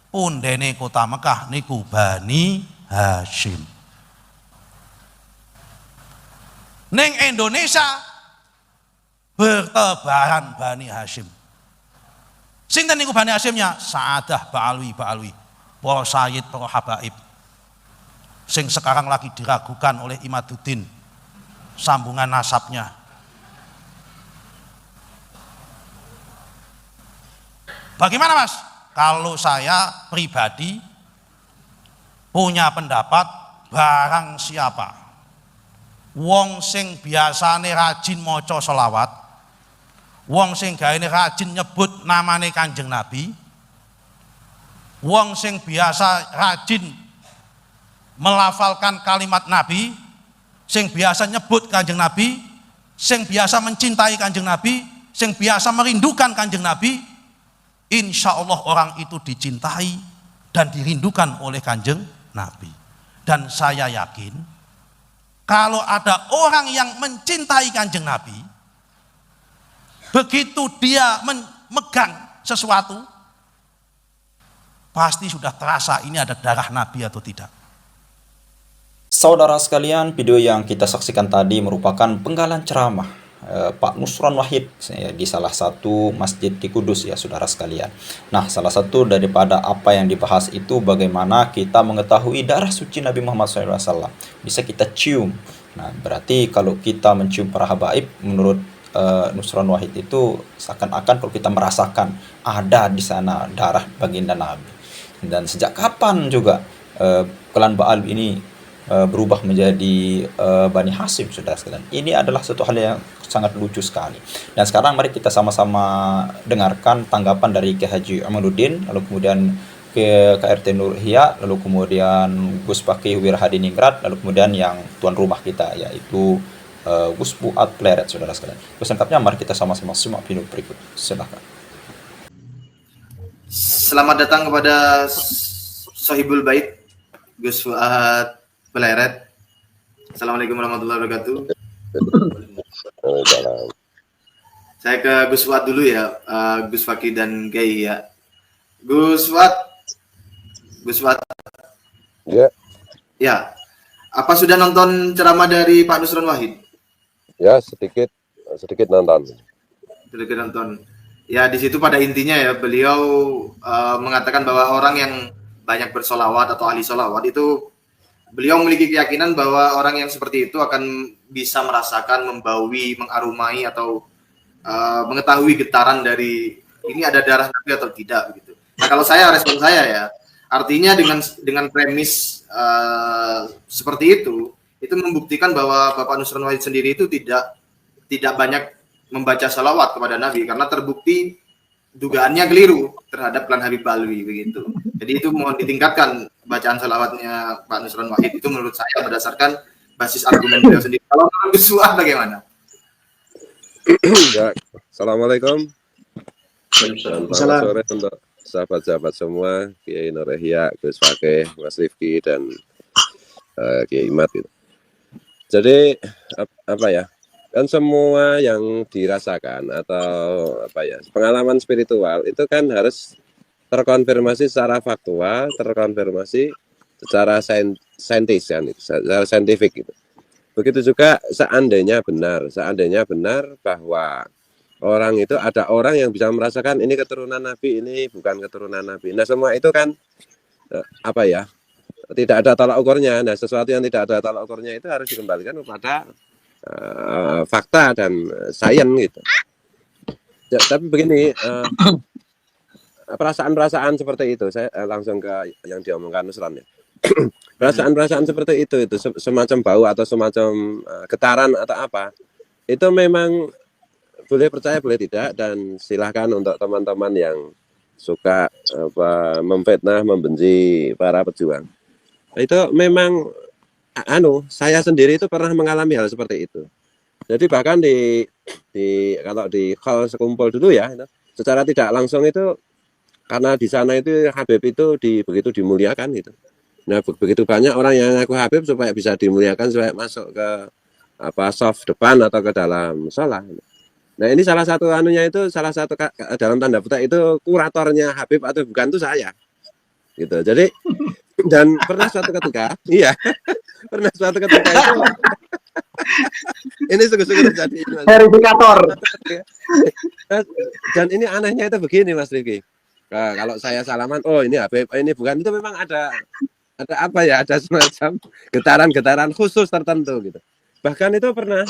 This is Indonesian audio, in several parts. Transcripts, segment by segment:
pundene kota Mekah niku Bani Hashim. Ning Indonesia bertebaran Bani Hashim. Sinten niku Bani Hashimnya? Sa'adah Ba'alwi, para sayyid, para habaib. Sing sekarang lagi diragukan oleh Imaduddin sambungan nasabnya. Bagaimana Mas? Kalau saya pribadi punya pendapat, barang siapa wong sing biasane rajin maca selawat, wong sing gaene rajin nyebut namane Kanjeng Nabi, wong sing biasa rajin melafalkan kalimat Nabi, sing biasa nyebut Kanjeng Nabi, sing biasa mencintai Kanjeng Nabi, sing biasa merindukan Kanjeng Nabi, insya Allah orang itu dicintai dan dirindukan oleh Kanjeng Nabi. Dan saya yakin kalau ada orang yang mencintai Kanjeng Nabi, begitu dia memegang sesuatu, pasti sudah terasa ini ada darah Nabi atau tidak. Saudara sekalian, video yang kita saksikan tadi merupakan penggalan ceramah Pak Nusron Wahid di salah satu masjid di Kudus ya saudara sekalian. Nah, salah satu daripada apa yang dibahas itu bagaimana kita mengetahui darah suci Nabi Muhammad SAW. Bisa kita cium. Nah, berarti kalau kita mencium para habaib, menurut Nusron Wahid itu seakan-akan kalau kita merasakan ada di sana darah baginda Nabi. Dan sejak kapan juga klan Baal ini berubah menjadi Bani Hashim, saudara sekalian. Ini adalah satu hal yang sangat lucu sekali. Dan sekarang mari kita sama-sama dengarkan tanggapan dari Kiai Haji Amaluddin, lalu kemudian ke KRT Nur Ihya, lalu kemudian Gus Fakih Wirhadiningrat, lalu kemudian yang tuan rumah kita yaitu Gus Fuad Pleret, saudara sekalian. Selengkapnya mari kita sama-sama simak video berikut. Silakan. Selamat datang kepada Sohibul Bait Gus Fuad Pleret. Assalamualaikum warahmatullahi wabarakatuh. Saya ke Gus Fuad dulu ya, Gus Fakih dan Kiai ya. Gus Fuad. Ya. Ya. Apa sudah nonton ceramah dari Pak Nusron Wahid? Ya, sedikit nonton. Sedikit nonton. Ya, di situ pada intinya ya beliau mengatakan bahwa orang yang banyak bersolawat atau ahli solawat itu beliau memiliki keyakinan bahwa orang yang seperti itu akan bisa merasakan, membaui, mengarumai atau mengetahui getaran dari ini ada darah Nabi atau tidak begitu. Nah, kalau respon saya ya, artinya dengan premis seperti itu membuktikan bahwa Bapak Nusron Wahid sendiri itu tidak banyak membaca salawat kepada Nabi karena terbukti dugaannya keliru terhadap klan Habib Alwi begitu. Jadi itu mohon ditingkatkan bacaan salawatnya Pak Nusron Wahid itu menurut saya berdasarkan basis argumen beliau sendiri. Kalau menurut Gus Fuad bagaimana? Ya, assalamualaikum. Selamat sore untuk sahabat-sahabat semua, Kiai Nur Ihya, Gus Fakih, Mas Rifki dan Kiai Imad gitu. Jadi apa ya? Kan semua yang dirasakan atau apa ya, pengalaman spiritual itu kan harus terkonfirmasi secara faktual, terkonfirmasi secara saintis kan, secara saintifik gitu. Begitu juga seandainya benar bahwa orang itu ada orang yang bisa merasakan ini keturunan Nabi, ini bukan keturunan Nabi. Nah, semua itu kan apa ya? Tidak ada tolak ukurnya. Nah, sesuatu yang tidak ada tolak ukurnya itu harus dikembalikan kepada fakta dan sains gitu. Ya, tapi begini, perasaan-perasaan seperti itu, saya langsung ke yang diomongkan Nusron ya. Perasaan-perasaan seperti itu semacam bau atau semacam getaran atau apa, itu memang boleh percaya boleh tidak, dan silahkan untuk teman-teman yang suka memfitnah, membenci para pejuang. Itu memang saya sendiri itu pernah mengalami hal seperti itu. Jadi bahkan kalau di hall sekumpul dulu ya, secara tidak langsung itu karena di sana itu Habib itu begitu dimuliakan gitu. Nah, begitu banyak orang yang ngaku Habib supaya bisa dimuliakan, supaya masuk ke saf depan atau ke dalam sholat. Nah, ini salah satu dalam tanda petik itu kuratornya Habib atau bukan itu saya. gitu. Jadi dan pernah suatu ketika, iya, pernah suatu ketika itu ini sungguh-sungguh terjadi. Verifikator. Dan ini anehnya itu begini Mas Rifki. Nah, kalau saya salaman, oh ini Habib, ini bukan, itu memang ada apa ya, ada semacam getaran-getaran khusus tertentu gitu. Bahkan itu pernah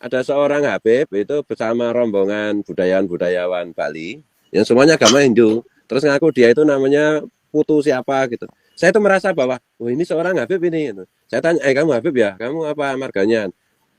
ada seorang Habib itu bersama rombongan budayawan Bali yang semuanya agama Hindu. Terus ngaku dia itu namanya Putu siapa gitu. Saya itu merasa bahwa, oh ini seorang Habib ini. Gitu. Saya tanya, kamu Habib ya? Kamu apa marganya?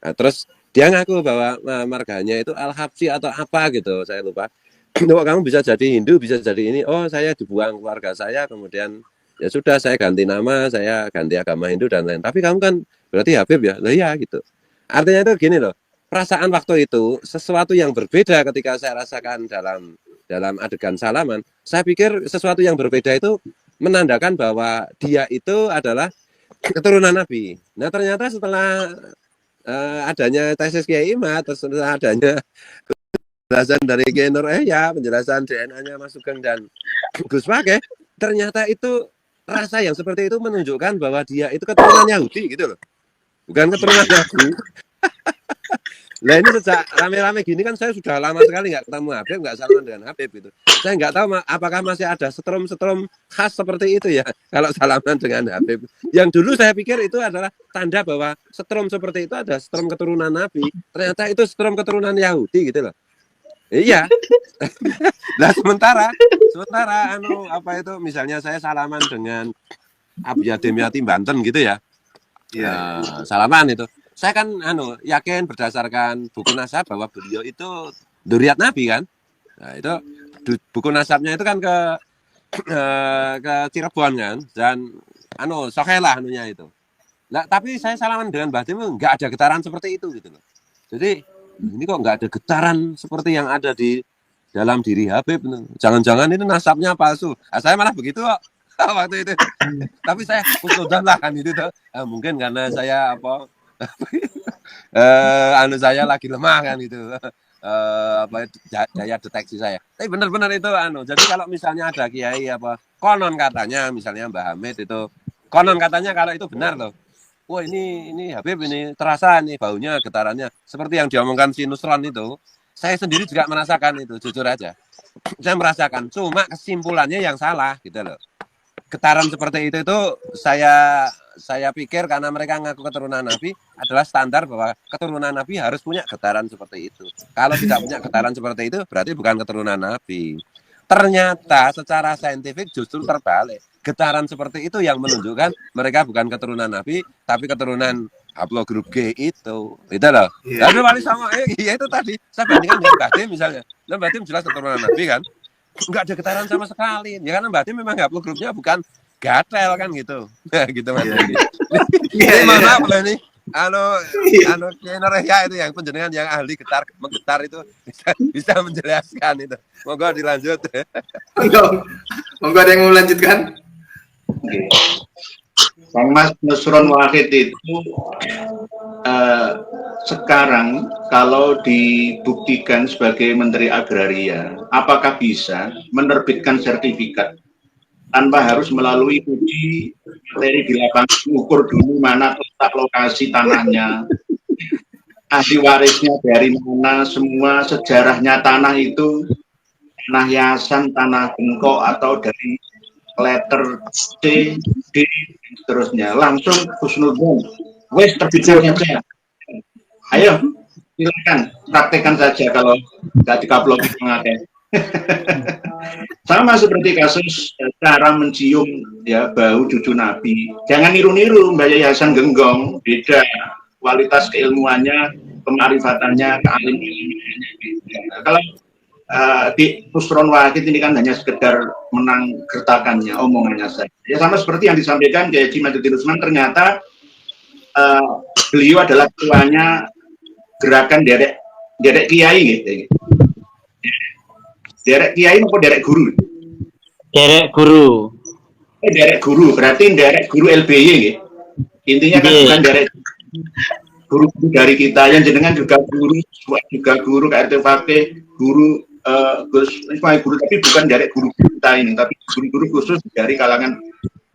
Nah, terus dia ngaku bahwa marganya itu Al-Habsyi atau apa gitu, saya lupa. Oh, kamu bisa jadi Hindu, bisa jadi ini. Oh, saya dibuang keluarga saya, kemudian ya sudah saya ganti nama, saya ganti agama Hindu dan lain. Tapi kamu kan berarti Habib ya? Lah iya gitu. Artinya itu gini loh, perasaan waktu itu sesuatu yang berbeda ketika saya rasakan dalam adegan salaman. Saya pikir sesuatu yang berbeda itu menandakan bahwa dia itu adalah keturunan Nabi. Nah ternyata setelah adanya tesis Kiai Imad, setelah adanya penjelasan dari Kiai Nur Yahya, penjelasan DNA-nya Mas Sugeng dan Gus Fakih, ternyata itu rasa yang seperti itu menunjukkan bahwa dia itu keturunan Yahudi gitu loh, bukan keturunan Nabi. Nah ini sejak rame-rame gini kan saya sudah lama sekali nggak ketemu Habib, nggak salaman dengan Habib itu. Saya nggak tahu apakah masih ada setrum-setrum khas seperti itu ya kalau salaman dengan Habib. Yang dulu saya pikir itu adalah tanda bahwa setrum seperti itu ada setrum keturunan Nabi. Ternyata itu setrum keturunan Yahudi gitu loh. Iya. Nah sementara apa itu misalnya saya salaman dengan Abu Yadim Yatim Banten gitu ya. Ya, salaman itu. Saya kan yakin berdasarkan buku nasab bahwa beliau itu dzurriyyat Nabi kan. Nah, itu buku nasabnya itu kan ke Cirebon kan dan Sokhe lah anunya itu. Nah, tapi saya salaman dengan Mbah Tim enggak ada getaran seperti itu gitu loh. Jadi ini kok enggak ada getaran seperti yang ada di dalam diri Habib. Jangan-jangan itu nasabnya palsu. Nah, saya malah begitu kok waktu itu. Tapi saya khusnudzon lah kan itu tuh. Mungkin karena saya saya lagi lemah kan gitu. Daya deteksi saya. Tapi benar-benar itu Jadi kalau misalnya ada kiai konon katanya misalnya Mbah Hamid itu konon katanya kalau itu benar loh. Wah ini Habib ini terasa nih baunya getarannya seperti yang diomongkan si Nusron itu. Saya sendiri juga merasakan itu jujur aja. Saya merasakan cuma kesimpulannya yang salah gitu loh. Getaran seperti itu saya pikir karena mereka ngaku keturunan Nabi adalah standar bahwa keturunan Nabi harus punya getaran seperti itu. Kalau tidak punya getaran seperti itu berarti bukan keturunan Nabi. Ternyata secara saintifik justru terbalik. Getaran seperti itu yang menunjukkan mereka bukan keturunan Nabi tapi keturunan haplogrup G itu. Itu loh. Lalu wali sama iya itu tadi saya bandingkan dengan Mbah Tim misalnya. Nah, Mbah Tim jelas keturunan Nabi kan. Enggak ada getaran sama sekali. Ya karena Mbah Tim memang haplogrupnya bukan gatel kan gitu. Gitu Mas. Ini mana boleh nih? Kiai Nur Yahya itu yang penjenengan yang ahli menggetar itu bisa menjelaskan itu. Monggo dilanjut. Monggo ada yang mau melanjutkan? Bang Mas Nusron Wahid itu sekarang kalau dibuktikan sebagai Menteri Agraria, apakah bisa menerbitkan sertifikat tanpa harus melalui uji materi di lapangan, ukur dulu mana letak lokasi tanahnya, ahli warisnya dari mana, semua sejarahnya tanah itu, tanah yayasan, tanah bengkok atau dari letter C, D, dan seterusnya. Langsung husnudzon, wes terbitkan saja. Ayo, silakan praktekkan saja kalau nggak dikaploki mengakai. Sama seperti kasus cara mencium ya bau cucu Nabi. Jangan niru-niru Mbak Yayasan Genggong, beda kualitas keilmuannya, kemarifatannya, kealim-ilmuannya beda. Kalau di Nusron Wahid ini kan hanya sekedar menang gertakannya, omongannya saja. Ya sama seperti yang disampaikan Kiai Haji Maduddin Usman, ternyata beliau adalah ketuanya gerakan derek kiai gitu. Derek kiai maupun derek guru? Derek guru. Derek guru, berarti derek guru LBY gitu. Intinya kan bukan derek guru dari kita, yang jenengan juga guru KRT Fakih, guru Gus Ismail Guru, tapi bukan dari guru kita ini, tapi guru-guru khusus dari kalangan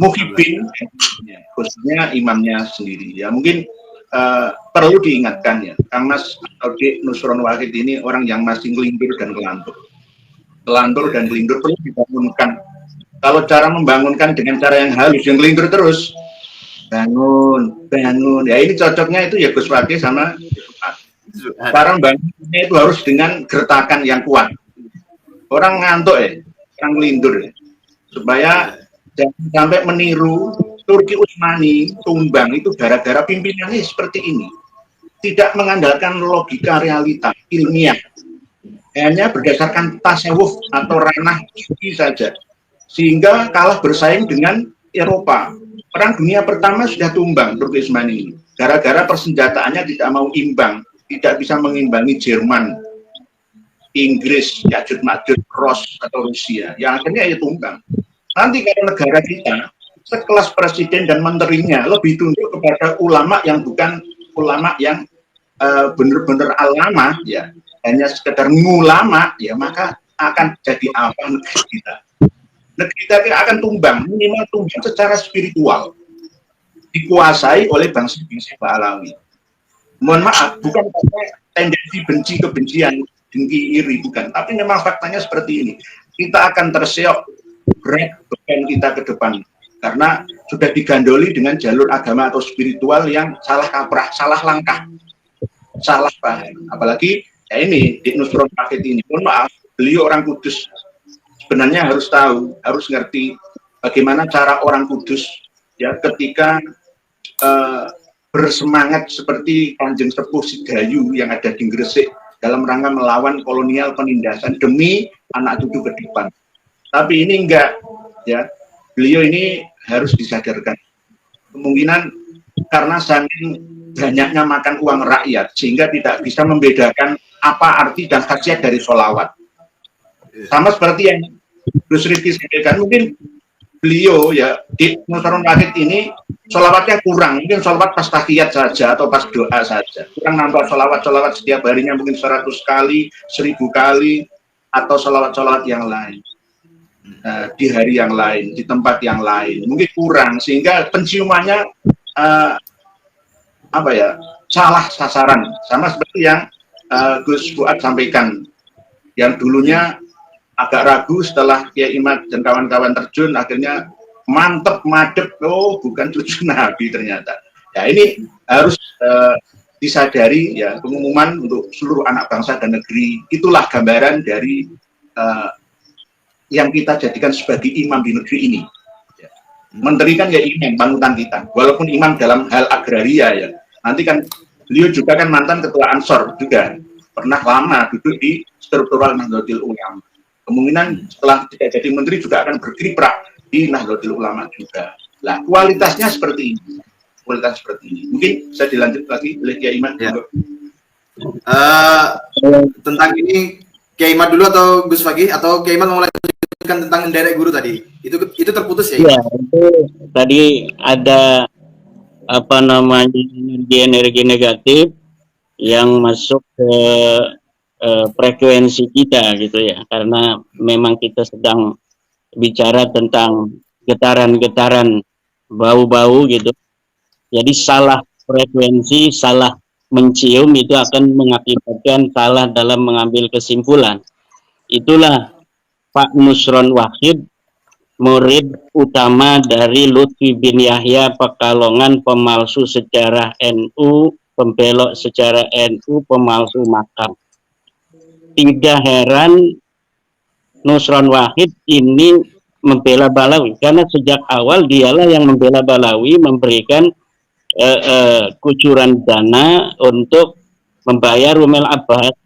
muhibbin, khususnya imamnya sendiri. Ya mungkin perlu diingatkan ya, Kang Mas atau Dik Nusron Wahid ini orang yang masih ngelindur dan kelantur. Kelantur dan kelindur perlu dibangunkan. Kalau cara membangunkan dengan cara yang halus, yang kelindur terus, bangun. Ya ini cocoknya itu ya Gus Fakih sama cara bangunnya itu harus dengan gertakan yang kuat. Orang ngantuk orang kelindur supaya jangan sampai meniru Turki Utsmani tumbang itu gara-gara pimpinannya seperti ini. Tidak mengandalkan logika realita ilmiah. Hanya berdasarkan tasawuf atau ranah suci saja. Sehingga kalah bersaing dengan Eropa. Perang Dunia Pertama sudah tumbang Turki Utsmani ini. Gara-gara persenjataannya tidak mau imbang, tidak bisa mengimbangi Jerman, Inggris, Yajud Majud, Ros atau Rusia. Yang akhirnya ya tumbang. Nanti kalau negara kita sekelas presiden dan menterinya lebih tunduk kepada ulama yang bukan ulama yang benar-benar alama, ya hanya sekedar ngulama, ya maka akan jadi apa negeri kita? Negeri kita akan tumbang, minimal tumbang secara spiritual, dikuasai oleh bangsa-bangsa Alawi. Mohon maaf, bukan karena tendensi benci kebencian, dengki iri, bukan, tapi memang faktanya seperti ini. Kita akan terseok berat beban kita ke depan karena sudah digandoli dengan jalur agama atau spiritual yang salah kaprah, salah langkah, salah paham. Apalagi ya ini Dik Nusron Wahid ini, mohon maaf, beliau orang Kudus, sebenarnya harus tahu, harus ngerti bagaimana cara orang Kudus ya ketika bersemangat seperti Kanjeng Sepuh Sidayu yang ada di Gresik dalam rangka melawan kolonial penindasan demi anak cucu ke depan. Tapi ini enggak, ya beliau ini harus disadarkan. Kemungkinan karena saking banyaknya makan uang rakyat sehingga tidak bisa membedakan apa arti dan khasiat dari sholawat. Sama seperti yang Gus Rifki sampaikan, mungkin beliau ya di Nusron Wahid ini sholawatnya kurang, mungkin sholawat pas tahiyat saja atau pas doa saja, kurang nambah sholawat setiap harinya mungkin 100 kali, 1000 kali, atau sholawat yang lain di hari yang lain, di tempat yang lain, mungkin kurang sehingga penciumannya salah sasaran, sama seperti yang Gus Fuad sampaikan, yang dulunya agak ragu setelah Kiai Imad dan kawan-kawan terjun, akhirnya mantep madep, oh bukan cucu Nabi ternyata. Ya ini harus disadari ya, pengumuman untuk seluruh anak bangsa dan negeri. Itulah gambaran dari yang kita jadikan sebagai imam di negeri ini. Ya. Menteri kan ya imam, panutan kita. Walaupun imam dalam hal agraria ya. Nanti kan beliau juga kan mantan ketua Ansor juga, pernah lama duduk di struktural Nahdlatul Ulama. Kemungkinan setelah tidak jadi menteri juga akan berkiprah di Nahdlatul Ulama juga. Lah kualitasnya seperti ini, kualitas seperti ini. Mungkin saya dilanjut lagi oleh Kiai Imad. Ya. Tentang ini Kiai Imad dulu atau Gus Fakih, atau Kiai Imad mau lanjutkan tentang indirect guru tadi? Itu terputus ya? Iya, itu tadi ada energi negatif yang masuk ke frekuensi kita gitu ya, karena memang kita sedang bicara tentang getaran-getaran bau-bau gitu, jadi salah frekuensi, salah mencium itu akan mengakibatkan salah dalam mengambil kesimpulan. Itulah Pak Nusron Wahid, murid utama dari Lutfi bin Yahya Pekalongan, pemalsu sejarah NU, pembelok sejarah NU, pemalsu makam. Tidak heran Nusron Wahid ini membela Balawi, karena sejak awal dialah yang membela Balawi, memberikan kucuran dana untuk membayar Rumel Abbas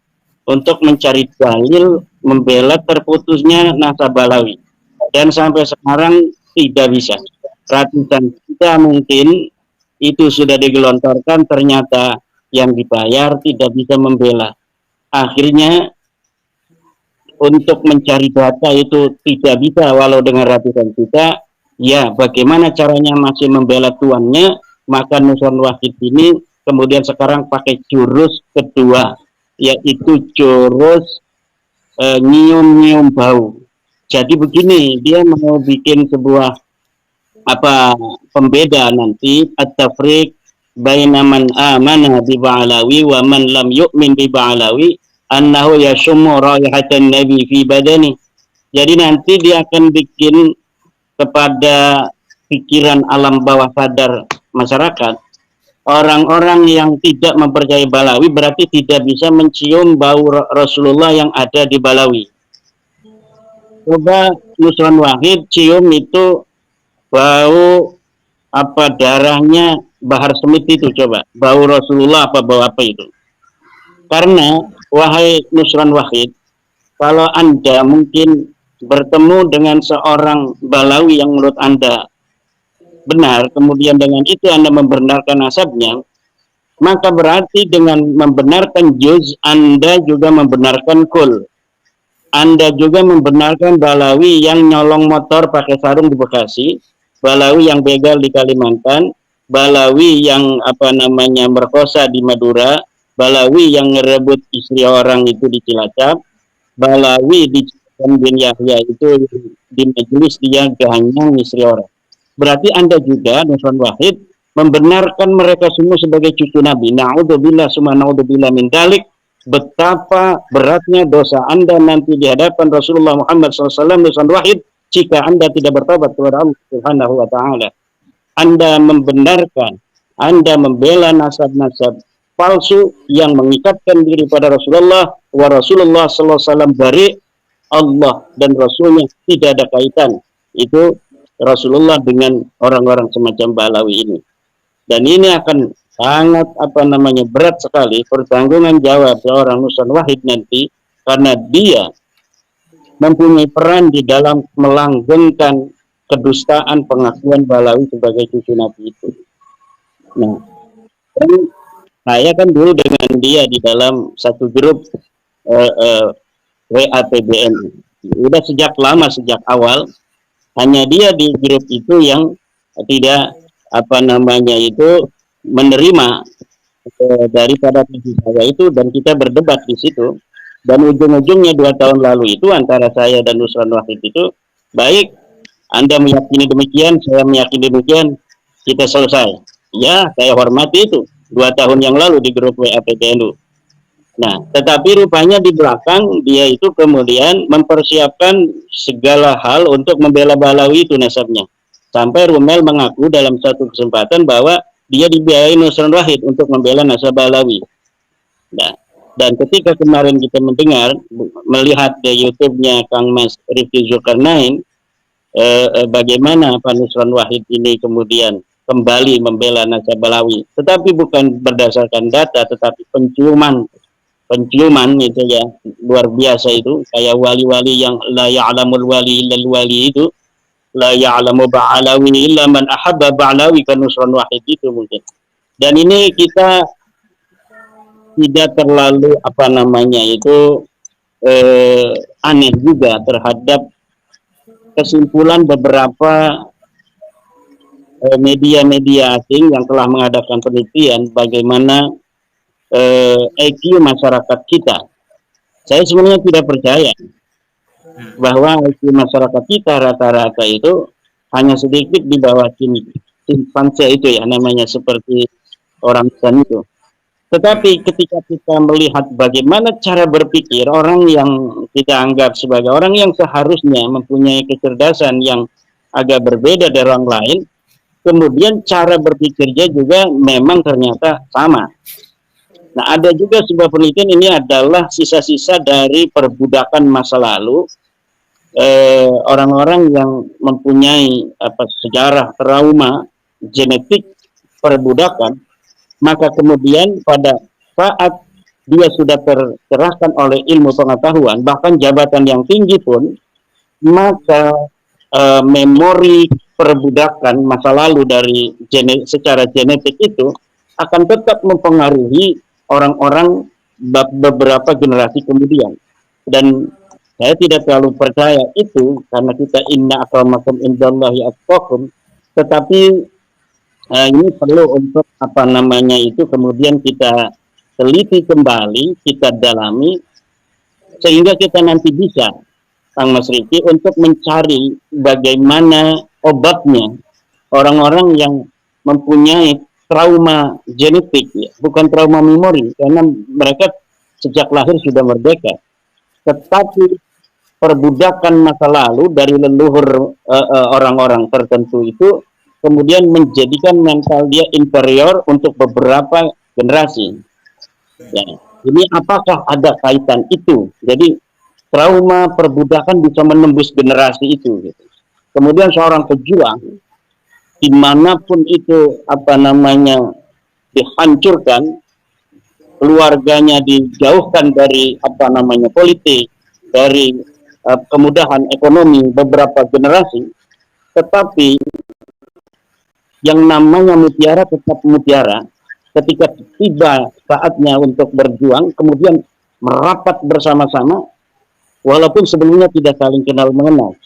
untuk mencari dalil membela terputusnya nasab Balawi, dan sampai sekarang tidak bisa. Ratusan juta mungkin itu sudah digelontorkan, ternyata yang dibayar tidak bisa membela. Akhirnya untuk mencari data itu tidak bisa, walau dengan ratusan juta. Ya, bagaimana caranya masih membela tuannya? Maka Nusron Wahid ini kemudian sekarang pakai jurus kedua, yaitu jurus nyium-nyium bau. Jadi begini, dia mau bikin sebuah pembeda nanti at-tafriq baina man amana bi ba'lawi wa man lam yu'min bi ba'lawi annahu yashummu raihatan nabi fi badani. Jadi nanti dia akan bikin kepada pikiran alam bawah sadar masyarakat, orang-orang yang tidak mempercayai Balawi berarti tidak bisa mencium bau Rasulullah yang ada di Balawi. Coba Nusron Wahid cium itu bau darahnya Bahar Smith itu, coba bau Rasulullah bau apa itu. Karena wahai Nusron Wahid, kalau Anda mungkin bertemu dengan seorang Balawi yang menurut Anda benar, kemudian dengan itu Anda membenarkan nasabnya, maka berarti dengan membenarkan juz Anda juga membenarkan kul. Anda juga membenarkan Balawi yang nyolong motor pakai sarung di Bekasi, Balawi yang begal di Kalimantan, Balawi yang merkosa di Madura, Balawi yang ngerebut istri orang itu di Cilacap, Balawi di bin Yahya itu di majelis dia ganyang istri orang. Berarti Anda juga, Nusron Wahid, membenarkan mereka semua sebagai cucu Nabi. Na'udzubillah summa na'udzubillah min dalik. Betapa beratnya dosa Anda nanti di hadapan Rasulullah Muhammad SAW, Nusron Wahid, jika Anda tidak bertobat kepada Allah Subhanahu wa Ta'ala. Anda membenarkan, Anda membela nasab-nasab palsu yang mengikatkan diri pada Rasulullah, wa Rasulullah SAW bari, Allah dan Rasulnya tidak ada kaitan. Itu Rasulullah dengan orang-orang semacam Balawi ini. Dan ini akan sangat berat sekali pertanggungan jawab seorang Nusron Wahid nanti, karena dia mempunyai peran di dalam melanggengkan kedustaan pengakuan Balawi sebagai cucu Nabi itu. Nah, saya kan dulu dengan dia di dalam satu grup WAPBN. Udah sejak lama, sejak awal, hanya dia di grup itu yang tidak menerima daripada visi saya itu, dan kita berdebat di situ. Dan ujung-ujungnya 2 tahun lalu itu antara saya dan Nusron Wahid itu, baik Anda meyakini demikian, saya meyakini demikian, kita selesai. Ya, saya hormati itu 2 tahun yang lalu di grup WAPBNU. Nah, tetapi rupanya di belakang dia itu kemudian mempersiapkan segala hal untuk membela Balawi itu nasabnya. Sampai Rumel mengaku dalam satu kesempatan bahwa dia dibiayai Nusron Wahid untuk membela nasab Balawi. Nah, dan ketika kemarin kita melihat di YouTube-nya Kang Mas Rifki Zulkarnain, bagaimana Pak Nusron Wahid ini kemudian kembali membela nasab Balawi, tetapi bukan berdasarkan data, tetapi penciuman itu ya, luar biasa itu, kayak wali-wali yang la ya'lamul wali illal wali itu, la ya'lamu ba'alawi illa man ahabba ba'alawi, kan Nusron Wahid itu mungkin. Dan ini kita tidak terlalu aneh juga terhadap kesimpulan beberapa media-media asing yang telah mengadakan penelitian bagaimana IQ masyarakat kita. Saya sebenarnya tidak percaya bahwa IQ masyarakat kita rata-rata itu hanya sedikit di bawah simpanse itu ya, namanya seperti orang hutan itu. Tetapi ketika kita melihat bagaimana cara berpikir orang yang kita anggap sebagai orang yang seharusnya mempunyai kecerdasan yang agak berbeda dari orang lain, kemudian cara berpikirnya juga memang ternyata sama. Nah, ada juga sebuah penelitian, ini adalah sisa-sisa dari perbudakan masa lalu, orang-orang yang mempunyai sejarah trauma genetik perbudakan, maka kemudian pada saat dia sudah tercerahkan oleh ilmu pengetahuan, bahkan jabatan yang tinggi pun, maka memori perbudakan masa lalu dari secara genetik itu akan tetap mempengaruhi orang-orang beberapa generasi kemudian. Dan saya tidak terlalu percaya itu, karena kita inna akramakum indallahi atqakum, tetapi ini perlu untuk kemudian kita teliti kembali, kita dalami sehingga kita nanti bisa, Kang Mas Riki, untuk mencari bagaimana obatnya orang-orang yang mempunyai trauma genetik, ya, bukan trauma memori, karena mereka sejak lahir sudah merdeka, tetapi perbudakan masa lalu dari leluhur orang-orang tertentu itu kemudian menjadikan mental dia inferior untuk beberapa generasi. Ya, ini apakah ada kaitan itu? Jadi trauma perbudakan bisa menembus generasi itu. Gitu. Kemudian seorang pejuang dimanapun itu dihancurkan, keluarganya dijauhkan dari politik, dari kemudahan ekonomi beberapa generasi, tetapi yang namanya mutiara tetap mutiara. Ketika tiba saatnya untuk berjuang, kemudian merapat bersama-sama, walaupun sebelumnya tidak saling kenal mengenal.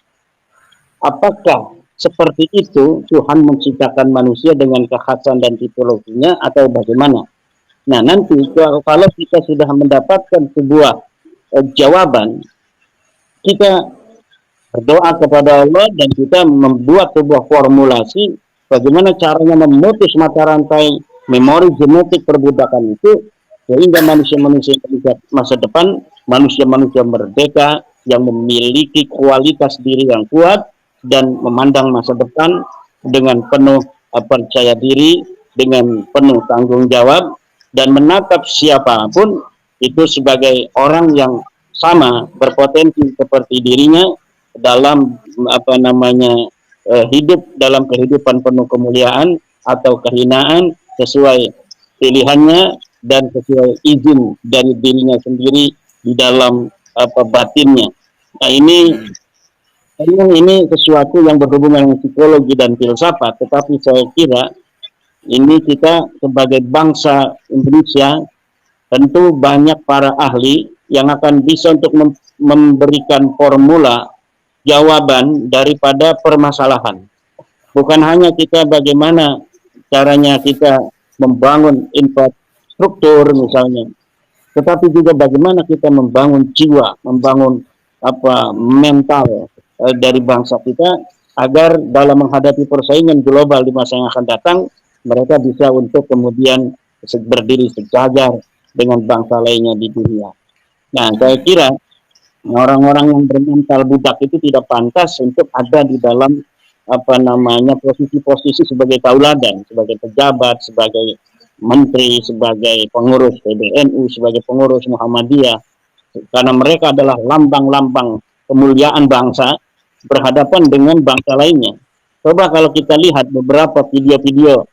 Apakah seperti itu Tuhan menciptakan manusia dengan kekhasan dan tipologinya atau bagaimana? Nah, nanti kalau kita sudah mendapatkan sebuah jawaban, kita berdoa kepada Allah dan kita membuat sebuah formulasi bagaimana caranya memutus mata rantai memori genetik perbudakan itu, sehingga manusia-manusia masa depan, manusia-manusia merdeka yang memiliki kualitas diri yang kuat dan memandang masa depan dengan penuh percaya diri, dengan penuh tanggung jawab, dan menatap siapapun itu sebagai orang yang sama berpotensi seperti dirinya dalam hidup dalam kehidupan penuh kemuliaan atau kehinaan sesuai pilihannya dan sesuai izin dari dirinya sendiri di dalam batinnya. Nah, ini sesuatu yang berhubungan dengan psikologi dan filsafat, tetapi saya kira ini kita sebagai bangsa Indonesia tentu banyak para ahli yang akan bisa untuk memberikan formula jawaban daripada permasalahan. Bukan hanya kita bagaimana caranya kita membangun infrastruktur misalnya, tetapi juga bagaimana kita membangun jiwa, membangun mental dari bangsa kita agar dalam menghadapi persaingan global di masa yang akan datang mereka bisa untuk kemudian berdiri sejajar dengan bangsa lainnya di dunia. Nah, saya kira orang-orang yang bermental budak itu tidak pantas untuk ada di dalam posisi-posisi sebagai tauladan, sebagai pejabat, sebagai menteri, sebagai pengurus PBNU, sebagai pengurus Muhammadiyah, karena mereka adalah lambang-lambang kemuliaan bangsa berhadapan dengan bangsa lainnya. Coba kalau kita lihat beberapa video-video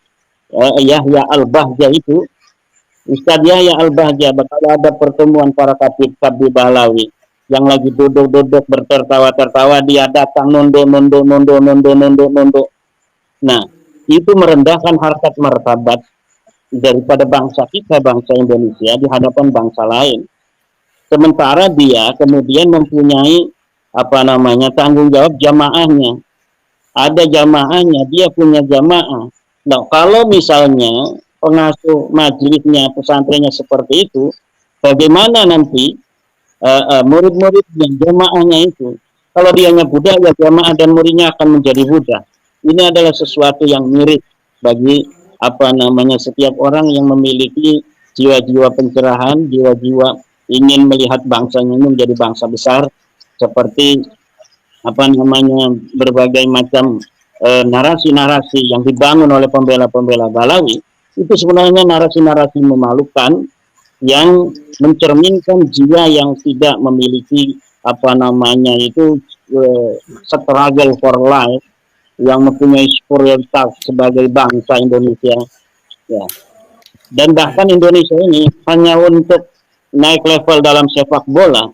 Yahya Al-Bahja itu, Ustadz Yahya Al-Bahja bakal ada pertemuan para kabir Balawi yang lagi duduk-duduk bertertawa-tertawa, dia datang nondo. Nah, itu merendahkan harkat martabat daripada bangsa kita, bangsa Indonesia di hadapan bangsa lain. Sementara dia kemudian mempunyai tanggung jawab jamaahnya. Ada jamaahnya, dia punya jamaah. Nah, kalau misalnya pengasuh majelisnya, pesantrennya seperti itu, bagaimana nanti murid-muridnya, jamaahnya itu? Kalau dianya Buddha, ya jamaah dan muridnya akan menjadi Buddha. Ini adalah sesuatu yang mirip bagi setiap orang yang memiliki jiwa-jiwa pencerahan, jiwa-jiwa ingin melihat bangsanya ini menjadi bangsa besar, seperti berbagai macam narasi-narasi yang dibangun oleh pembela-pembela Balawi. Itu sebenarnya narasi-narasi memalukan yang mencerminkan jiwa yang tidak memiliki struggle for life, yang mempunyai superioritas sebagai bangsa Indonesia, ya. Dan bahkan Indonesia ini hanya untuk naik level dalam sepak bola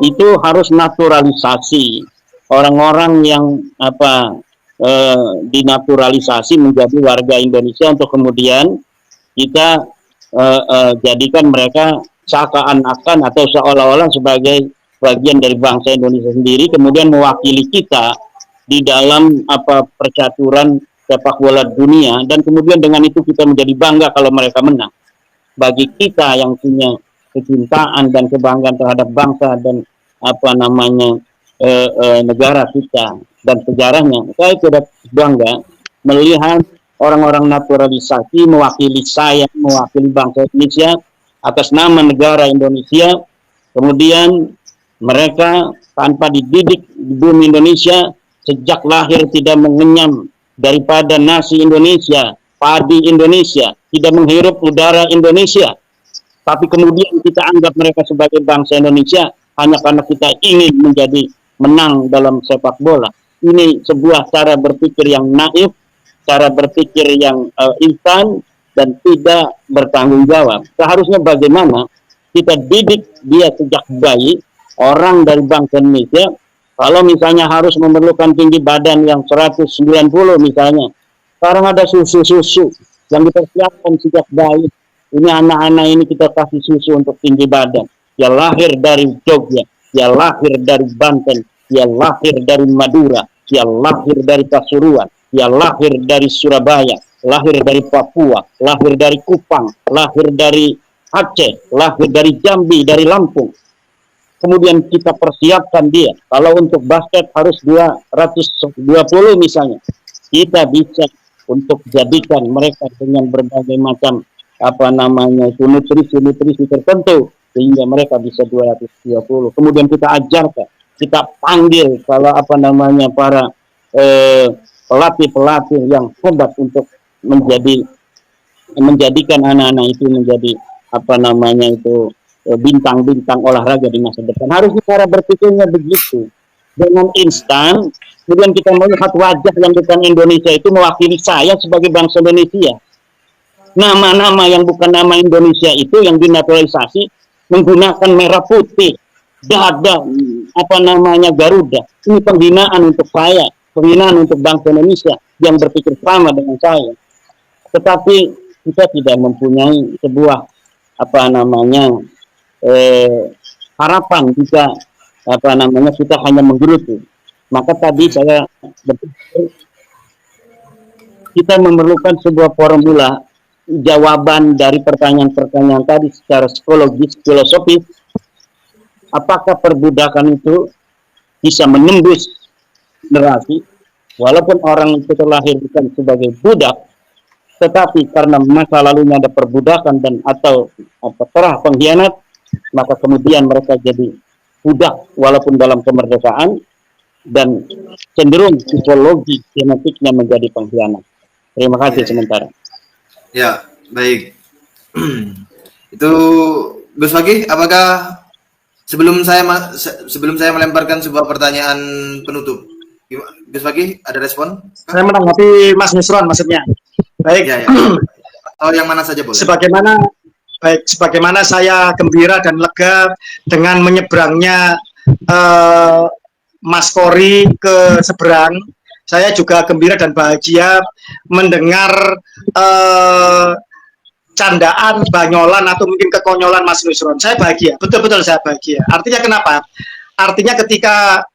itu harus naturalisasi orang-orang yang dinaturalisasi menjadi warga Indonesia untuk kemudian kita jadikan mereka seakan-akan atau seolah-olah sebagai bagian dari bangsa Indonesia sendiri, kemudian mewakili kita di dalam percaturan sepak bola dunia, dan kemudian dengan itu kita menjadi bangga kalau mereka menang. Bagi kita yang punya kecintaan dan kebanggaan terhadap bangsa dan negara kita dan sejarahnya. Saya tidak bangga melihat orang-orang naturalisasi mewakili saya, mewakili bangsa Indonesia atas nama negara Indonesia, kemudian mereka tanpa dididik di bumi Indonesia, sejak lahir tidak mengenyam daripada nasi Indonesia, padi Indonesia, tidak menghirup udara Indonesia, tapi kemudian kita anggap mereka sebagai bangsa Indonesia hanya karena kita ingin menjadi menang dalam sepak bola. Ini sebuah cara berpikir yang naif, cara berpikir yang instan dan tidak bertanggung jawab. Seharusnya bagaimana kita didik dia sejak bayi, orang dari bangsa Indonesia, kalau misalnya harus memerlukan tinggi badan yang 190 misalnya, sekarang ada susu-susu yang kita siapkan sejak bayi. Ini anak-anak ini kita kasih susu untuk tinggi badan. Dia lahir dari Jogja, dia lahir dari Banten, dia lahir dari Madura, dia lahir dari Pasuruan, dia lahir dari Surabaya, lahir dari Papua, lahir dari Kupang, lahir dari Aceh, lahir dari Jambi, dari Lampung. Kemudian kita persiapkan dia. Kalau untuk basket harus 220 misalnya. Kita bisa untuk jadikan mereka dengan berbagai macam nutrisi tertentu sehingga mereka bisa 220. Kemudian kita ajarkan, kita panggil kalau para pelatih-pelatih yang hebat untuk menjadikan anak-anak itu menjadi bintang-bintang olahraga di masa depan. Harus cara berpikirnya begitu. Dengan instan, kemudian kita melihat wajah yang bukan Indonesia itu mewakili saya sebagai bangsa Indonesia. Nama-nama yang bukan nama Indonesia itu yang dinaturalisasi menggunakan merah putih, dada, Garuda. Ini penghinaan untuk saya, penghinaan untuk bangsa Indonesia yang berpikir sama dengan saya. Tetapi kita tidak mempunyai sebuah harapan jika kita hanya menggerutu. Maka tadi saya berpikir kita memerlukan sebuah formula jawaban dari pertanyaan-pertanyaan tadi secara psikologis, filosofis. Apakah perbudakan itu bisa menembus generasi, walaupun orang itu terlahir bukan sebagai budak, tetapi karena masa lalunya ada perbudakan dan atau terah pengkhianat, maka kemudian mereka jadi budak walaupun dalam kemerdekaan dan cenderung psikologi genetiknya menjadi pengkhianat. Terima kasih sementara. Ya, baik. Itu Gus Fakih, apakah sebelum saya melemparkan sebuah pertanyaan penutup, Gus Fakih ada respon? Saya menanggapi Mas Nusron maksudnya. Baik. Ya. Oh, yang mana saja boleh. Sebagaimana saya gembira dan lega dengan menyeberangnya Mas Kori ke seberang, saya juga gembira dan bahagia mendengar candaan, banyolan atau mungkin kekonyolan Mas Nusron. Saya bahagia, betul-betul saya bahagia. Artinya kenapa? Artinya ketika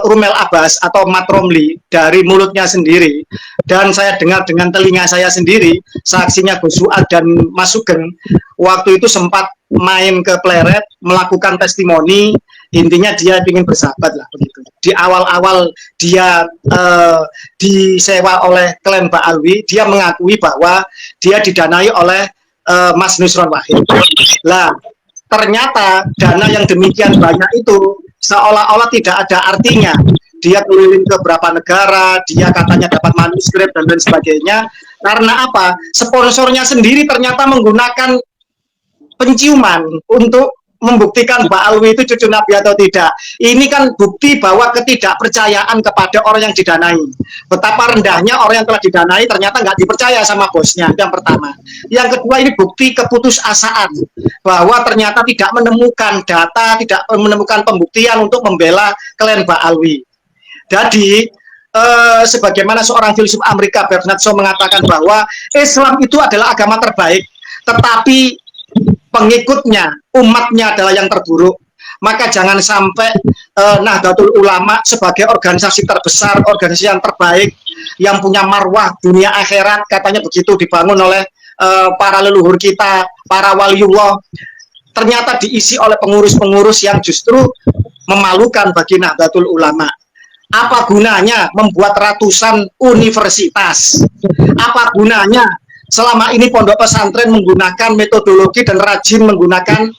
Rumel Abbas atau Mat Romli dari mulutnya sendiri dan saya dengar dengan telinga saya sendiri, saksinya Gus Suad dan Mas Sugeng waktu itu sempat main ke Pleret melakukan testimoni. Intinya dia ingin bersahabat lah begitu. Di awal-awal dia disewa oleh klan Mbak Alwi, dia mengakui bahwa dia didanai oleh Mas Nusron Wahid. Lah, ternyata dana yang demikian banyak itu seolah-olah tidak ada artinya. Dia keliling ke beberapa negara, dia katanya dapat manuskrip dan lain sebagainya. Karena apa? Sponsornya sendiri ternyata menggunakan penciuman untuk membuktikan Mbak Alwi itu cucu Nabi atau tidak. Ini kan bukti bahwa ketidakpercayaan kepada orang yang didanai. Betapa rendahnya orang yang telah didanai ternyata nggak dipercaya sama bosnya, yang pertama. Yang kedua, ini bukti keputusasaan bahwa ternyata tidak menemukan data, tidak menemukan pembuktian untuk membela klan Mbak Alwi. Jadi sebagaimana seorang filsuf Amerika Bernard Shaw mengatakan bahwa Islam itu adalah agama terbaik, tetapi pengikutnya, umatnya adalah yang terburuk. Maka jangan sampai Nahdlatul Ulama sebagai organisasi terbesar, organisasi yang terbaik, yang punya marwah dunia akhirat, katanya begitu, dibangun oleh para leluhur kita, para waliullah. ternyata diisi oleh pengurus-pengurus yang justru memalukan bagi Nahdlatul Ulama. Apa gunanya membuat ratusan universitas? Apa gunanya selama ini pondok pesantren menggunakan metodologi dan rajin menggunakan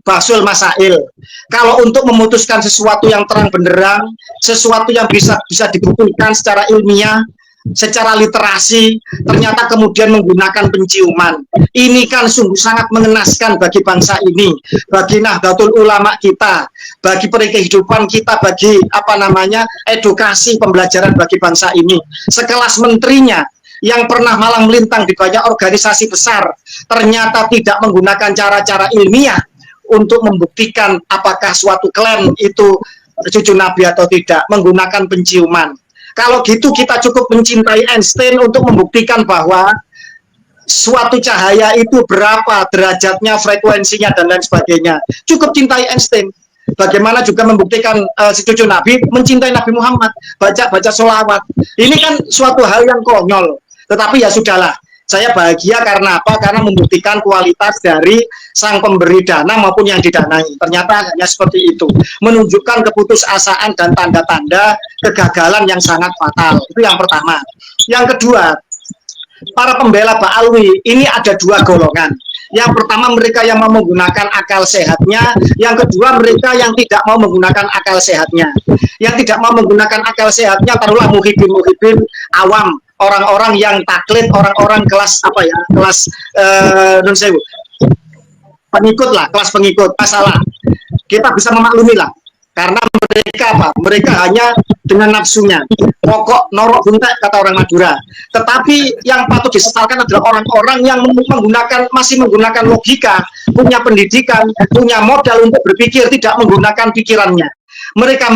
Basul Masail? Kalau untuk memutuskan sesuatu yang terang benderang, sesuatu yang bisa dibuktikan secara ilmiah, secara literasi, ternyata kemudian menggunakan penciuman. Ini kan sungguh sangat mengenaskan bagi bangsa ini, bagi Nahdlatul Ulama kita, bagi kehidupan kita, bagi edukasi pembelajaran bagi bangsa ini. Sekelas menterinya yang pernah malang melintang di banyak organisasi besar, ternyata tidak menggunakan cara-cara ilmiah untuk membuktikan apakah suatu klaim itu cucu Nabi atau tidak, menggunakan penciuman. Kalau gitu kita cukup mencintai Einstein untuk membuktikan bahwa suatu cahaya itu berapa derajatnya, frekuensinya, dan lain sebagainya. Cukup cintai Einstein. Bagaimana juga membuktikan si cucu Nabi mencintai Nabi Muhammad, baca sholawat. Ini kan suatu hal yang konyol. Tetapi ya sudahlah, saya bahagia karena apa? Karena membuktikan kualitas dari sang pemberi dana maupun yang didanai. Ternyata hanya seperti itu. Menunjukkan keputusasaan dan tanda-tanda kegagalan yang sangat fatal. Itu yang pertama. Yang kedua, para pembela Ba'alwi ini ada dua golongan. Yang pertama mereka yang mau menggunakan akal sehatnya, yang kedua mereka yang tidak mau menggunakan akal sehatnya. Yang tidak mau menggunakan akal sehatnya taruhlah muhibin awam, orang-orang yang taklid, orang-orang kelas pengikut lah, kelas pengikut. Masalah kita bisa memaklumi lah, karena mereka hanya dengan nafsunya, pokok norok buntek kata orang Madura. Tetapi yang patut disesalkan adalah orang-orang yang masih menggunakan logika, punya pendidikan, punya modal untuk berpikir, tidak menggunakan pikirannya. Mereka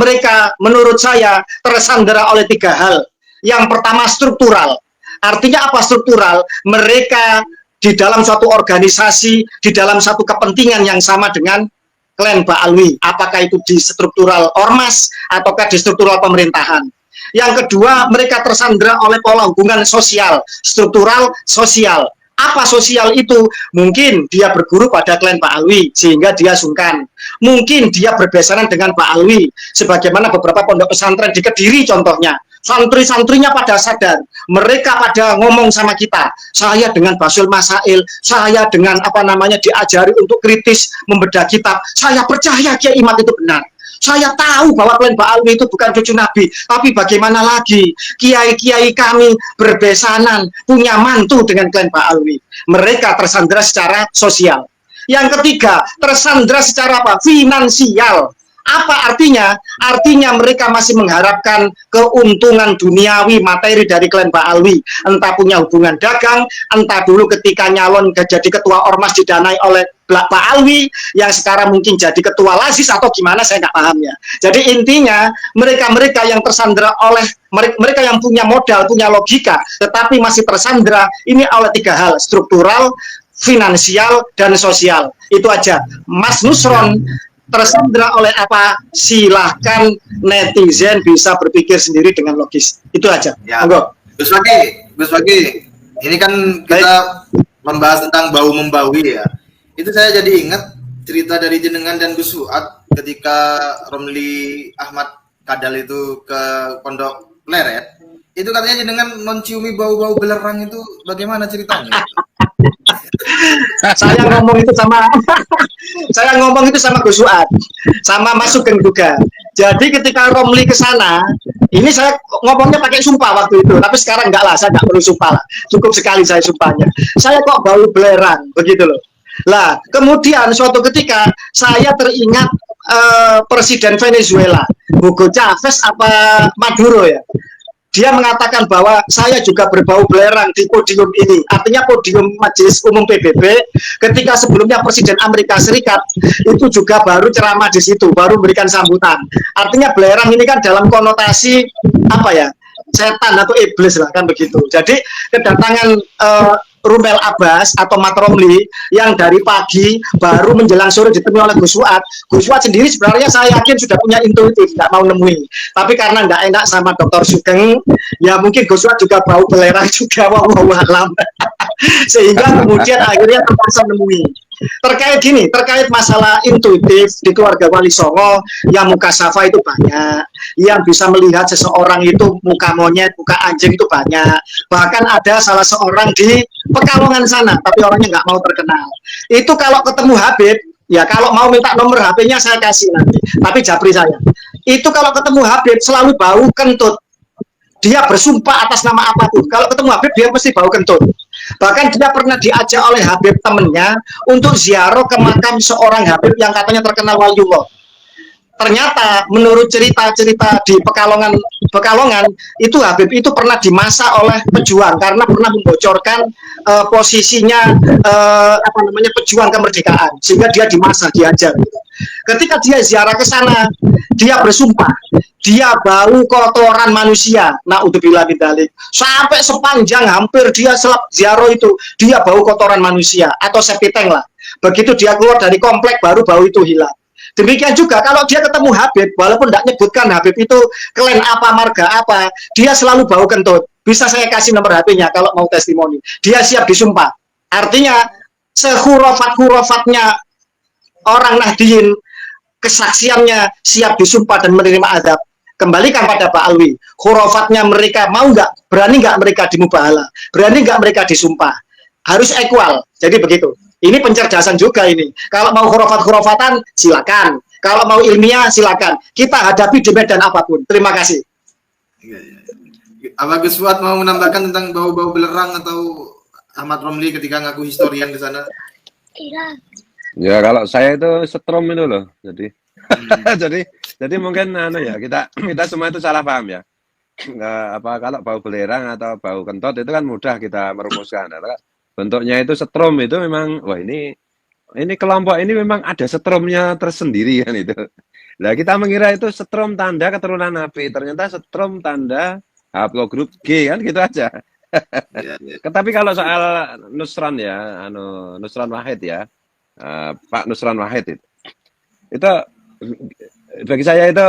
menurut saya tersandera oleh tiga hal. Yang pertama struktural. Artinya apa struktural? Mereka di dalam suatu organisasi, di dalam satu kepentingan yang sama dengan klan Ba'alwi. Apakah itu di struktural ormas ataukah di struktural pemerintahan. Yang kedua, mereka tersandera oleh pola hubungan sosial, struktural sosial. Apa sosial itu? Mungkin dia berguru pada klan Ba'alwi sehingga dia sungkan. Mungkin dia berbesaran dengan Ba'alwi, sebagaimana beberapa pondok pesantren di Kediri contohnya. Santri-santrinya pada sadar, mereka pada ngomong sama kita, saya dengan Basul Masail, saya dengan diajari untuk kritis membedah kitab, saya percaya Kiai Imad itu benar. Saya tahu bahwa klan Ba'alwi itu bukan cucu Nabi, tapi bagaimana lagi kiai-kiai kami berbesanan, punya mantu dengan klan Ba'alwi. Mereka tersandera secara sosial. Yang ketiga, tersandera secara apa? Finansial. Apa artinya? Artinya mereka masih mengharapkan keuntungan duniawi materi dari klan Ba'alwi. Entah punya hubungan dagang, entah dulu ketika nyalon jadi ketua ormas didanai oleh Ba'alwi, yang sekarang mungkin jadi ketua Lazis atau gimana, saya nggak paham ya. Jadi intinya mereka-mereka yang tersandera oleh mereka yang punya modal, punya logika, tetapi masih tersandera ini oleh tiga hal: struktural, finansial, dan sosial. Itu aja. Mas Nusron tersandera oleh apa? Silahkan netizen bisa berpikir sendiri dengan logis. Itu aja. Ya. Gus Wagi, ini kan kita membahas tentang bau membaui ya. Itu saya jadi ingat cerita dari jenengan dan Gus Fuad ketika Romli Ahmad Kadal itu ke Pondok Pleret. Itu katanya jenengan menciumi bau-bau belerang, itu bagaimana ceritanya? Saya ngomong itu sama Gus Fuad, sama Mas Sugeng juga. Jadi ketika Romli ke sana, ini saya ngomongnya pakai sumpah waktu itu, tapi sekarang enggak lah, saya enggak perlu sumpah lah. Cukup sekali saya sumpahnya. Saya kok bau belerang begitu loh. Lah, kemudian suatu ketika saya teringat Presiden Venezuela, Hugo Chavez apa Maduro ya. Dia mengatakan bahwa saya juga berbau belerang di podium ini. Artinya podium Majelis Umum PBB ketika sebelumnya Presiden Amerika Serikat itu juga baru ceramah di situ, baru memberikan sambutan. Artinya belerang ini kan dalam konotasi setan atau iblis lah kan begitu. Jadi kedatangan Rumel Abbas atau Mat Romli yang dari pagi baru menjelang sore ditemui oleh Gus Fuad. Gus Fuad sendiri sebenarnya saya yakin sudah punya intuitif, nggak mau nemui. Tapi karena nggak enak sama Dr. Sugeng, ya mungkin Gus Fuad juga bau belerang juga, wallahu alam. Sehingga kemudian akhirnya terpaksa nemui. terkait masalah intuitif di keluarga Wali Songo, yang muka safa itu banyak, yang bisa melihat seseorang itu muka monyet, muka anjing itu banyak. Bahkan ada salah seorang di Pekalongan sana, tapi orangnya nggak mau terkenal. Itu kalau ketemu Habib, ya kalau mau minta nomor HP-nya saya kasih nanti. Tapi japri saya. Itu kalau ketemu Habib selalu bau kentut. Dia bersumpah atas nama apapun. Kalau ketemu Habib dia mesti bau kentut. Bahkan dia pernah diajak oleh Habib temennya untuk ziarah ke makam seorang Habib yang katanya terkenal waliullah. Ternyata menurut cerita-cerita di Pekalongan itu Habib itu pernah dimasak oleh pejuang karena pernah membocorkan posisinya pejuang kemerdekaan, sehingga dia dimasak, diajar. Ketika dia ziarah ke sana, dia bersumpah dia bau kotoran manusia. Naudzubillah min dzalik. Sampai sepanjang hampir dia ziarah itu dia bau kotoran manusia atau sepiteng lah. Begitu dia keluar dari komplek baru bau itu hilang. Demikian juga kalau dia ketemu Habib, walaupun tidak menyebutkan Habib itu klan apa, marga apa, dia selalu bau kentut. Bisa saya kasih nomor HP-nya kalau mau testimoni. Dia siap disumpah. Artinya sehurufat-hurufatnya orang Nahdien, kesaksiannya siap disumpah dan menerima azab. Kembalikan pada Pak Alwi. Hurufatnya mereka mau nggak, berani nggak mereka dimubahalah, berani nggak mereka disumpah. Harus equal. Jadi begitu. Ini pencerdasan juga ini. Kalau mau hurufat-hurufatan, silakan. Kalau mau ilmiah, silakan. Kita hadapi di medan apapun. Terima kasih. Apa Gus Fuad mau menambahkan tentang bau-bau belerang atau Ahmad Romli ketika ngaku historian di sana? Ya kalau saya itu setrum itu loh. Jadi jadi mungkin ya kita semua itu salah paham ya. Kalau bau belerang atau bau kentut itu kan mudah kita merumuskan. Bentuknya itu setrum itu memang wah ini kelompok ini memang ada setrumnya tersendiri kan itu. Nah kita mengira itu setrum tanda keturunan Nabi, ternyata setrum tanda haplogrup G kan gitu aja. Tapi kalau soal Nusron ya, Nusron Wahid ya, Pak Nusron Wahid itu bagi saya itu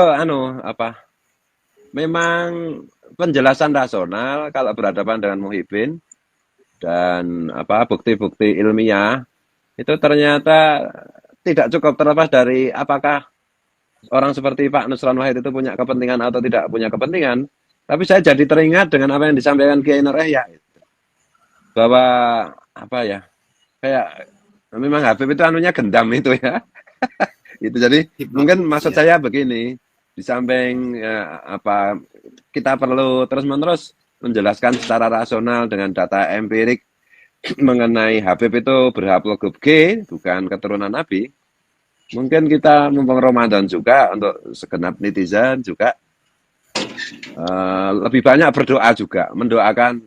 memang penjelasan rasional kalau berhadapan dengan Muhyiddin dan bukti-bukti ilmiah itu ternyata tidak cukup, terlepas dari apakah orang seperti Pak Nusron Wahid itu punya kepentingan atau tidak punya kepentingan. Tapi saya jadi teringat dengan apa yang disampaikan Kiai Nur Yahya bahwa kayak memang Habib itu gendam itu ya. Itu jadi mungkin maksud saya begini, di samping kita perlu terus-menerus menjelaskan secara rasional dengan data empirik mengenai Habib itu berhaplogrup G, bukan keturunan Nabi. Mungkin kita mumpung Ramadan juga untuk segenap netizen juga lebih banyak berdoa juga, mendoakan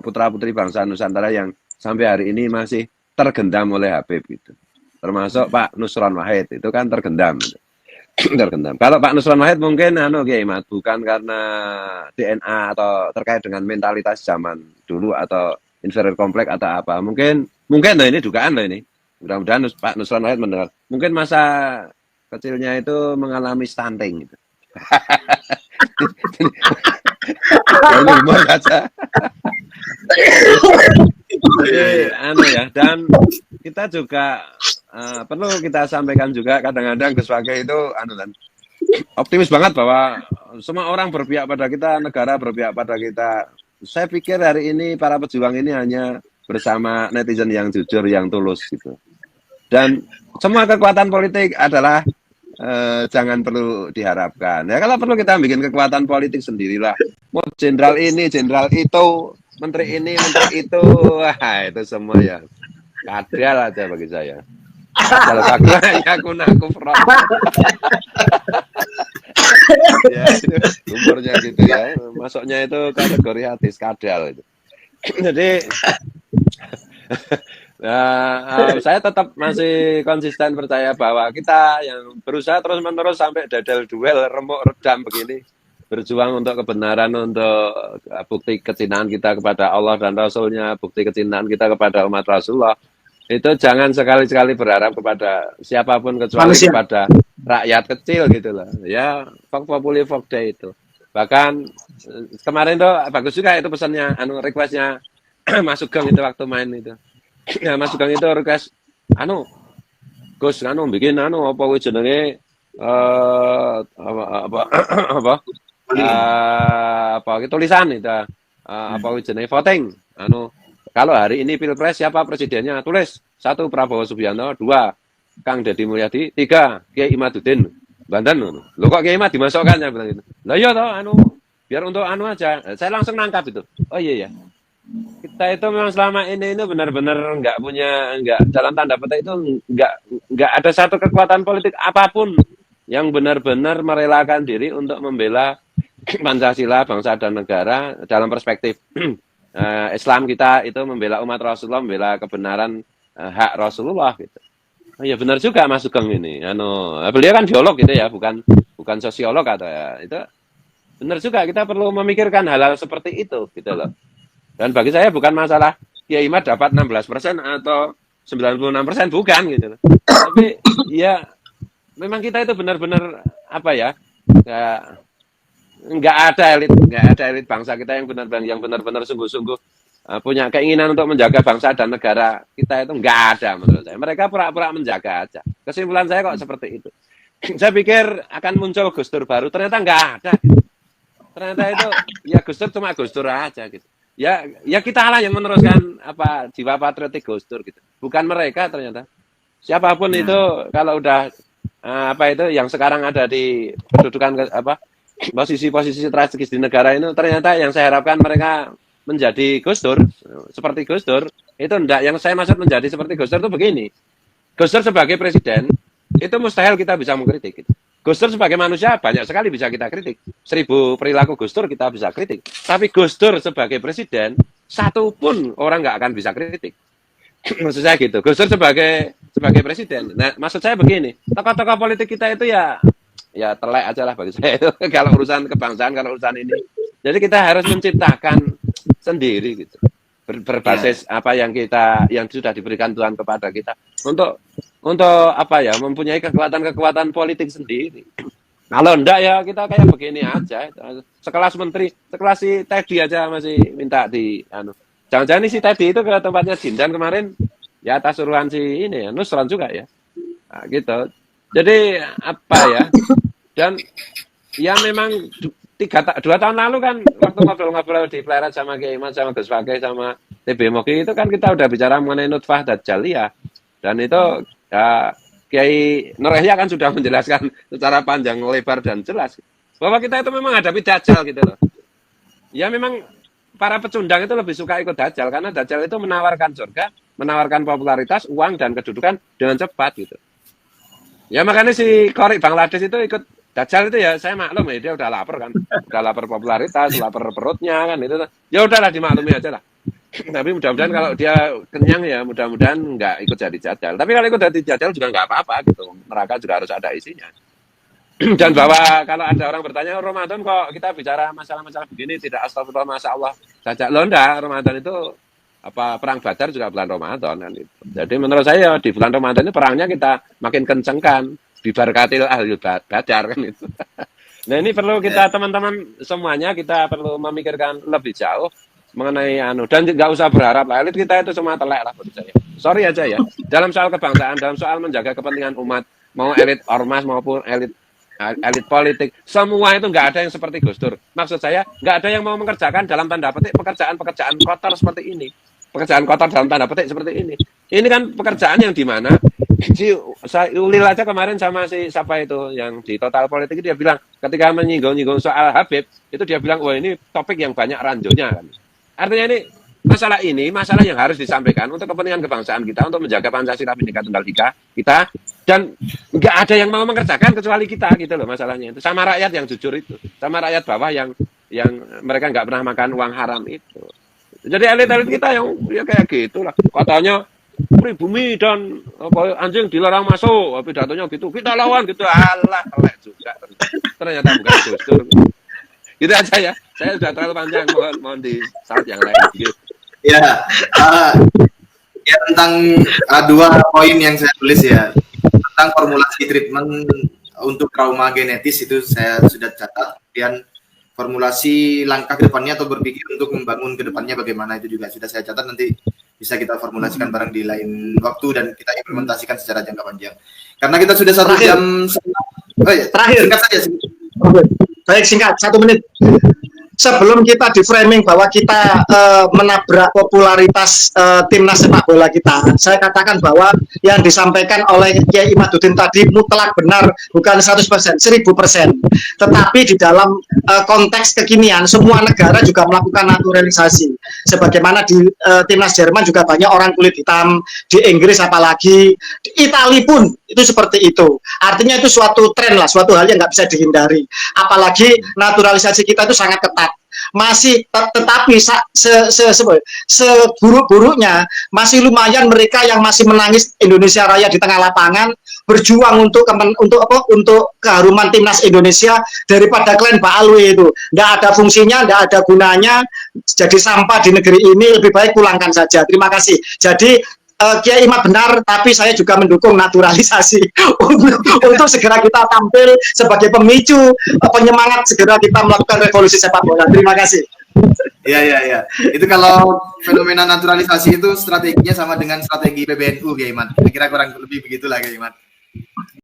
putra-putri bangsa Nusantara yang sampai hari ini masih tergendam oleh Habib gitu. Termasuk Pak Nusron Wahid itu kan tergendam. Tergendam. Kalau Pak Nusron Wahid mungkin Kiai Mat, bukan karena DNA atau terkait dengan mentalitas zaman dulu atau inferior kompleks atau apa. Mungkin loh ini dugaan loh ini. Mudah-mudahan Pak Nusron Wahid mendengar. Mungkin masa kecilnya itu mengalami stunting gitu. Ini humor saja. Jadi dan kita juga perlu kita sampaikan juga kadang-kadang Gus Fakih itu optimis banget bahwa semua orang berpihak pada kita, negara berpihak pada kita. Saya pikir hari ini para pejuang ini hanya bersama netizen yang jujur, yang tulus gitu. Dan semua kekuatan politik adalah jangan perlu diharapkan. Ya kalau perlu kita bikin kekuatan politik sendirilah. Mau jenderal ini, jenderal itu, menteri ini, menteri itu, wah itu semua ya kadal aja bagi saya. Kalau aku front. Ya, umurnya gitu ya. Masuknya itu kategori hadis kadal itu. Jadi saya tetap masih konsisten percaya bahwa kita yang berusaha terus-menerus sampai dadal duel remuk redam begini, berjuang untuk kebenaran, untuk bukti kecintaan kita kepada Allah dan Rasulnya, bukti kecintaan kita kepada umat Rasulullah. Itu jangan sekali-sekali berharap kepada siapapun kecuali kepada rakyat kecil gitu loh. Ya, Vox Populi Vox Dei itu. Bahkan kemarin tuh bagus juga itu pesannya, requestnya Mas Sugeng itu waktu main itu. Ya, Mas Sugeng itu request Gus anu bikin anu apa kuwi jenenge apa apa tulisan itu apa kuwi jenenge voting anu kalau hari ini Pilpres siapa presidennya tulis 1 Prabowo Subianto, 2 Kang Deddy Mulyadi, 3 Kiai Imaduddin Banten. Lo kok Kiai Imad dimasukkan ya bilang gitu. Lah iya toh anu biar untuk anu aja. Saya langsung nangkap itu. Oh iya ya. Kita itu memang selama ini benar-benar nggak dalam tanda petik itu nggak ada satu kekuatan politik apapun yang benar-benar merelakan diri untuk membela Pancasila, bangsa dan negara dalam perspektif Islam kita itu membela umat Rasulullah, membela kebenaran hak Rasulullah gitu. Oh ya benar juga Mas Sugeng ini. Beliau kan biolog gitu ya, bukan sosiolog atau ya. Itu benar juga kita perlu memikirkan hal-hal seperti itu gitu loh. Dan bagi saya bukan masalah Kiai Imad dapat 16% atau 96% bukan gitu loh. Tapi ya memang kita itu benar-benar apa ya? Nggak ada elit bangsa kita yang benar-benar sungguh-sungguh punya keinginan untuk menjaga bangsa dan negara kita itu nggak ada menurut saya. Mereka pura-pura menjaga aja. Kesimpulan saya kok seperti itu. Saya pikir akan muncul Gus Dur baru, ternyata nggak ada. Gitu. Ternyata itu ya Gus Dur cuma Gus Dur aja gitu. Ya kita lah yang meneruskan apa jiwa patriotik Gus Dur gitu. Bukan mereka ternyata. Siapapun itu kalau udah apa itu yang sekarang ada di kedudukan posisi-posisi strategis di negara itu ternyata yang saya harapkan mereka menjadi Gus Dur seperti Gus Dur itu enggak, yang saya maksud menjadi seperti Gus Dur itu begini. Gus Dur sebagai presiden itu mustahil kita bisa mengkritik gitu. Gus Dur sebagai manusia banyak sekali bisa kita kritik. 1000 perilaku Gus Dur kita bisa kritik. Tapi Gus Dur sebagai presiden satu pun orang nggak akan bisa kritik. Maksud saya gitu. Gus Dur sebagai presiden. Nah, maksud saya begini, tokoh-tokoh politik kita itu ya telek aja lah bagi saya itu kalau urusan kebangsaan, kalau urusan ini. Jadi kita harus menciptakan sendiri gitu. Berbasis apa yang sudah diberikan Tuhan kepada kita untuk apa ya, mempunyai kekuatan politik sendiri. Kalau enggak ya kita kayak begini aja. Sekelas menteri, sekelas si Teddy aja masih minta jangan-jangan si Teddy itu ke tempatnya Jindan kemarin ya atas suruhan si ini ya, Nusron juga ya. Nah, gitu. Jadi apa ya? Dan ya memang 2 tahun lalu kan waktu ngobrol-ngobrol di Pleret sama Kiai Imad sama Gus Fakih sama TB Moki itu kan kita udah bicara mengenai nutfah dajjal ya. Dan itu ya, Kiai Nur Yahya kan sudah menjelaskan secara panjang lebar dan jelas bahwa kita itu memang hadapi dajjal gitu loh. Ya memang para pecundang itu lebih suka ikut dajjal karena dajjal itu menawarkan surga, menawarkan popularitas, uang dan kedudukan dengan cepat gitu. Ya makanya si Korik Bangladesh itu ikut Dajjal itu ya saya maklum ya, dia udah lapar kan, udah lapar popularitas, lapar perutnya kan itu. Ya udahlah dimaklumi aja lah. Tapi mudah-mudahan kalau dia kenyang ya mudah-mudahan nggak ikut jadi Dajjal. Tapi kalau ikut jadi Dajjal juga nggak apa-apa gitu. Neraka juga harus ada isinya. Dan bahwa kalau ada orang bertanya Ramadan kok kita bicara masalah-masalah begini tidak astagfirullah masya Allah Dajjal. Loh enggak, Ramadan itu perang Badar juga bulan Ramadan kan itu. Jadi menurut saya di bulan Ramadan ini perangnya kita makin kencengkan, bibarkatil ahlul Badar kan itu. Nah ini perlu kita teman-teman semuanya kita perlu memikirkan lebih jauh mengenai dan nggak usah berharap lah elit kita itu semua telek lah menurut saya. Sorry aja ya. Dalam soal kebangsaan, dalam soal menjaga kepentingan umat, mau elit ormas maupun elit politik, semua itu nggak ada yang seperti Gus Dur. Maksud saya nggak ada yang mau mengerjakan dalam tanda petik pekerjaan kotor seperti ini. Pekerjaan kotor dalam tanda petik seperti ini. Ini kan pekerjaan yang di mana si Ulil aja kemarin sama si siapa itu yang di Total Politik dia bilang ketika menyinggung soal Habib itu dia bilang wah ini topik yang banyak ranjonya kan. Artinya ini masalah yang harus disampaikan untuk kepentingan kebangsaan kita, untuk menjaga Pancasila Bhinneka Tunggal Ika kita, dan nggak ada yang mau mengerjakan kecuali kita gitu loh masalahnya itu. Sama rakyat yang jujur itu, sama rakyat bawah yang mereka nggak pernah makan uang haram itu. Jadi elit-elit kita yang ya kayak gitulah. Katanya pribumi dan anjing dilarang masuk, pidatonya gitu. Kita lawan gitu. Alah, elek juga. Ternyata bukan Gus Dur. Gitu aja ya. Saya sudah terlalu panjang, mohon di saat yang lain. Gitu. Ya, ya tentang 2 poin yang saya tulis ya. Tentang formulasi treatment untuk trauma genetis itu saya sudah catat. Kemudian formulasi langkah ke depannya atau berpikir untuk membangun ke depannya bagaimana itu juga sudah saya catat, nanti bisa kita formulasikan bareng di lain waktu dan kita implementasikan secara jangka panjang. Karena kita sudah 1 jam. Terakhir. Singkat saja. Baik, singkat, 1 menit. Sebelum kita di framing bahwa kita menabrak popularitas timnas sepak bola kita, saya katakan bahwa yang disampaikan oleh Kiai Imaduddin tadi mutlak benar, bukan 100%, 1000%. Tetapi di dalam konteks kekinian, semua negara juga melakukan naturalisasi. Sebagaimana di timnas Jerman juga banyak orang kulit hitam, di Inggris apalagi, di Italia pun itu seperti itu. Artinya itu suatu tren lah, suatu hal yang nggak bisa dihindari. Apalagi naturalisasi kita itu sangat ketat. Masih tetapi seburuk-buruknya masih lumayan mereka yang masih menangis Indonesia Raya di tengah lapangan, berjuang untuk keharuman timnas Indonesia daripada klan Pak Alwi itu. Nggak ada fungsinya, nggak ada gunanya, jadi sampah di negeri ini, lebih baik pulangkan saja. Terima kasih. Jadi Kiai Imad benar, tapi saya juga mendukung naturalisasi untuk segera kita tampil sebagai pemicu penyemangat segera kita melakukan revolusi sepak bola. Terima kasih. Iya. Itu kalau fenomena naturalisasi itu strateginya sama dengan strategi PBNU, Kiai Imad. Kira-kira kurang lebih begitulah, Kiai Imad.